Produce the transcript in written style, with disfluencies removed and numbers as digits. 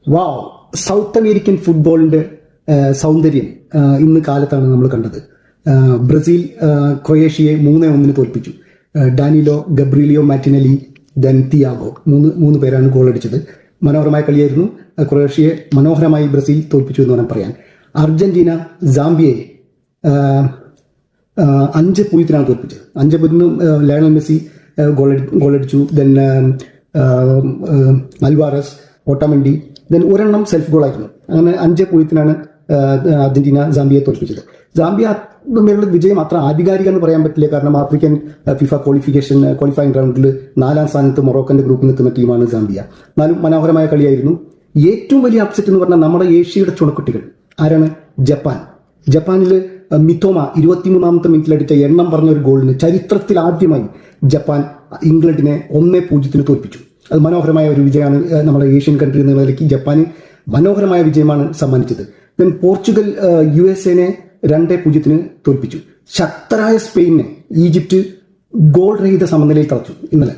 വാവ്, south American ഫുട്ബോളിന്റെ സൗന്ദര്യം ഇന്ന് കാലത്താണ് നമ്മൾ കണ്ടത്. ബ്രസീൽ ക്രൊയേഷ്യയെ 3-1 തോൽപ്പിച്ചു. ഡാനിലോ, ഗബ്രീലിയോ മാറ്റിനലി, ദെൻ തിയാഗോ മൂന്ന് പേരാണ് ഗോൾ അടിച്ചത്. മനോഹരമായ കളിയായിരുന്നു. ക്രൊയേഷ്യയെ മനോഹരമായി ബ്രസീൽ തോൽപ്പിച്ചു എന്ന് വേണം പറയാൻ. അർജന്റീന സാംബിയയെ 5-0 തോൽപ്പിച്ചത്. 5-0 ലയണൽ മെസ്സി ഗോളടിച്ചു. ദെൻ അൽവാരസ്, ഓട്ടമൻഡി, ദെൻ ഒരെണ്ണം സെൽഫ് ഗോളായിരുന്നു. അങ്ങനെ 5-0 അർജന്റീന സാംബിയയെ തോൽപ്പിച്ചത്. സാംബിയ തമ്മിലുള്ള വിജയം അത്ര ആധികാരിക എന്ന് പറയാൻ പറ്റില്ല. കാരണം ആഫ്രിക്കൻ ഫിഫ ക്വാളിഫയിങ് റൗണ്ടിൽ 4ാം സ്ഥാനത്ത് മൊറോക്കന്റെ ഗ്രൂപ്പിൽ നിൽക്കുന്ന ടീമാണ് സാംബിയ. എന്നാലും മനോഹരമായ കളിയായിരുന്നു. ഏറ്റവും വലിയ അപ്സെറ്റ് എന്ന് പറഞ്ഞാൽ നമ്മുടെ ഏഷ്യയുടെ ചുണക്കുട്ടികൾ ആരാണ്? ജപ്പാനിൽ മിത്തോമ 23ാമത്തെ മിനിറ്റിലടിച്ച എണ്ണം പറഞ്ഞ ഒരു ഗോളിന് ചരിത്രത്തിൽ ആദ്യമായി ജപ്പാൻ ഇംഗ്ലണ്ടിനെ 1-0 തോൽപ്പിച്ചു. അത് മനോഹരമായ ഒരു വിജയമാണ്. നമ്മുടെ ഏഷ്യൻ കൺട്രി എന്ന നിലയ്ക്ക് ജപ്പാന് മനോഹരമായ വിജയമാണ് സമ്മാനിച്ചത്. ദെൻ പോർച്ചുഗൽ USA-നെ 2-0 തോൽപ്പിച്ചു. ശക്തരായ സ്പെയിനെ ഈജിപ്റ്റ് ഗോൾ രഹിത സമനിലയിൽ തളച്ചു ഇന്നലെ.